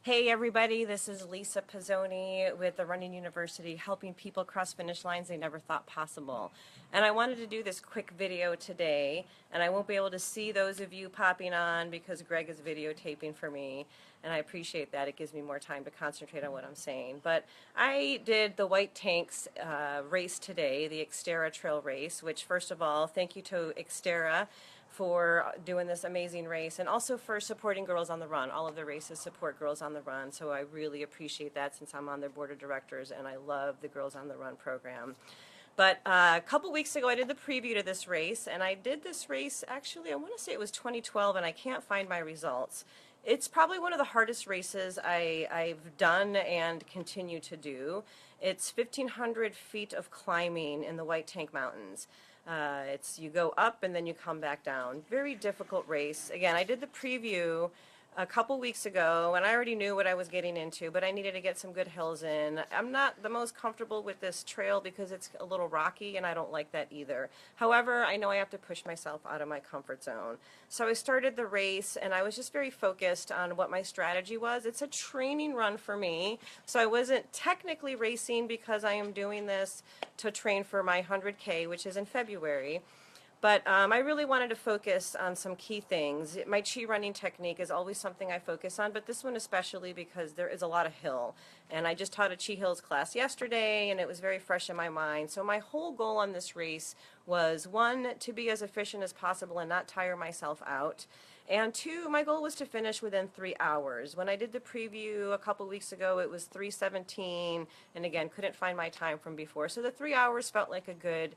Hey everybody, this is Lisa Pizzoni with the Running University, helping people cross finish lines they never thought possible. And I wanted to do this quick video today, and I won't be able to see those of you popping on because Greg is videotaping for me, and I appreciate that. It gives me more time to concentrate on what I'm saying. But I did the White Tanks race today, the Xterra Trail Race, which first of all, thank you to Xterra for doing this amazing race and also for supporting Girls on the Run. All of the races support Girls on the Run, so I really appreciate that since I'm on their board of directors and I love the Girls on the Run program. But a couple weeks ago I did the preview to this race, and I did this race, actually I want to say it was 2012, and I can't find my results. It's probably one of the hardest races I've done and continue to do. It's 1,500 feet of climbing in the White Tank Mountains. You go up and then you come back down. Very difficult race. Again, I did the preview a couple weeks ago, and I already knew what I was getting into, but I needed to get some good hills in. I'm not the most comfortable with this trail because it's a little rocky, and I don't like that either. However, I know I have to push myself out of my comfort zone. So I started the race, and I was just very focused on what my strategy was. It's a training run for me, so I wasn't technically racing because I am doing this to train for my 100K, which is in February. But I really wanted to focus on some key things. My chi running technique is always something I focus on, but this one especially because there is a lot of hill. And I just taught a chi hills class yesterday, and it was very fresh in my mind. So my whole goal on this race was, one, to be as efficient as possible and not tire myself out. And two, my goal was to finish within 3 hours. When I did the preview a couple weeks ago, it was 3:17, and again, couldn't find my time from before. So the 3 hours felt like a good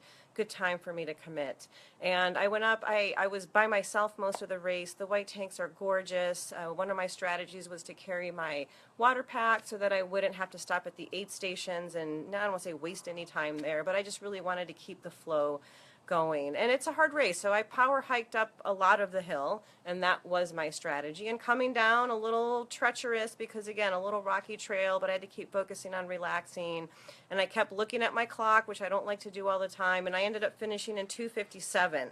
time for me to commit. And I went up, I was by myself most of the race. The White Tanks are gorgeous. One of my strategies was to carry my water pack so that I wouldn't have to stop at the aid stations and, I don't want to say waste any time there, but I just really wanted to keep the flow going. And it's a hard race, so I power hiked up a lot of the hill, and that was my strategy. And coming down, a little treacherous because, again, a little rocky trail, but I had to keep focusing on relaxing. And I kept looking at my clock, which I don't like to do all the time, and I ended up finishing in 2:57.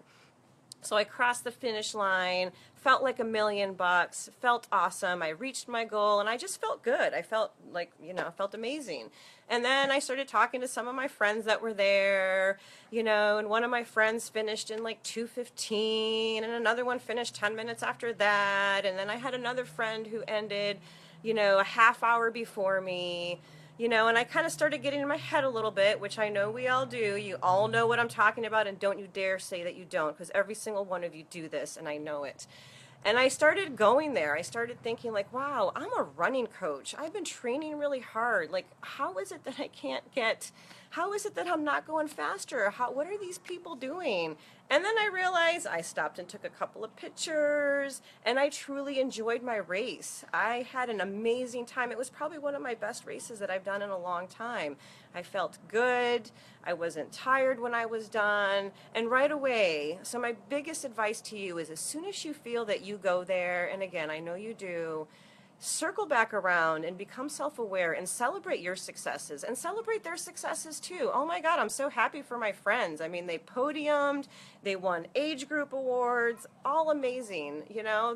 So I crossed the finish line, felt like $1,000,000, felt awesome. I reached my goal, and I just felt good. I felt like, felt amazing. And then I started talking to some of my friends that were there, and one of my friends finished in like 2:15, and another one finished 10 minutes after that. And then I had another friend who ended, a half hour before me. And I kind of started getting in my head a little bit, which I know we all do. You all know what I'm talking about, and don't you dare say that you don't, because every single one of you do this, and I know it. And I started going there. I started thinking like, wow, I'm a running coach. I've been training really hard. Like, how is it that how is it that I'm not going faster? What are these people doing? And then I realized I stopped and took a couple of pictures, and I truly enjoyed my race. I had an amazing time. It was probably one of my best races that I've done in a long time. I felt good. I wasn't tired when I was done. And right away, so my biggest advice to you is as soon as you feel that you go there, and again, I know you do, circle back around and become self-aware and celebrate your successes and celebrate their successes too. Oh my God, I'm so happy for my friends. I mean, they podiumed, they won age group awards, all amazing.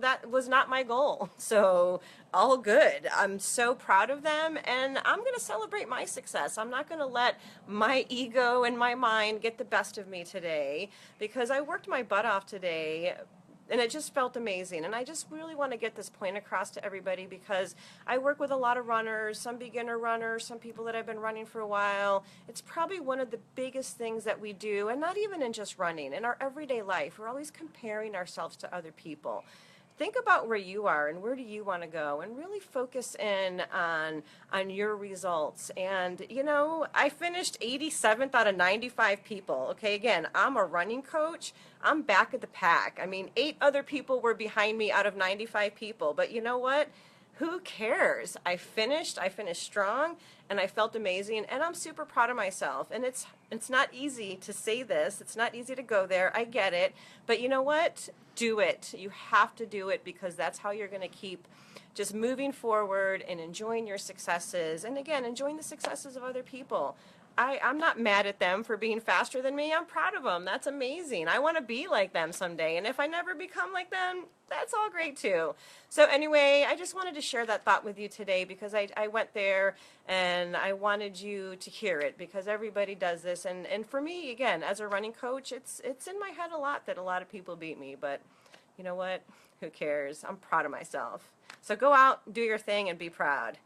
That was not my goal. So all good. I'm so proud of them, and I'm going to celebrate my success. I'm not going to let my ego and my mind get the best of me today because I worked my butt off today, and it just felt amazing. And I just really want to get this point across to everybody because I work with a lot of runners, some beginner runners, some people that have been running for a while. It's probably one of the biggest things that we do, and not even in just running, in our everyday life. We're always comparing ourselves to other people. Think about where you are and where do you want to go, and really focus in on your results. And I finished 87th out of 95 people. Okay, again, I'm a running coach. I'm back at the pack. I mean, 8 other people were behind me out of 95 people, but you know what? Who cares? I finished strong, and I felt amazing, and I'm super proud of myself. And it's not easy to say this. It's not easy to go there. I get it. But you know what? Do it. You have to do it because that's how you're going to keep just moving forward and enjoying your successes. And again, enjoying the successes of other people. I'm not mad at them for being faster than me. I'm proud of them. That's amazing. I want to be like them someday. And if I never become like them, that's all great too. So anyway, I just wanted to share that thought with you today because I went there and I wanted you to hear it because everybody does this. And for me, again, as a running coach, it's in my head a lot that a lot of people beat me. But you know what? Who cares? I'm proud of myself. So go out, do your thing, and be proud.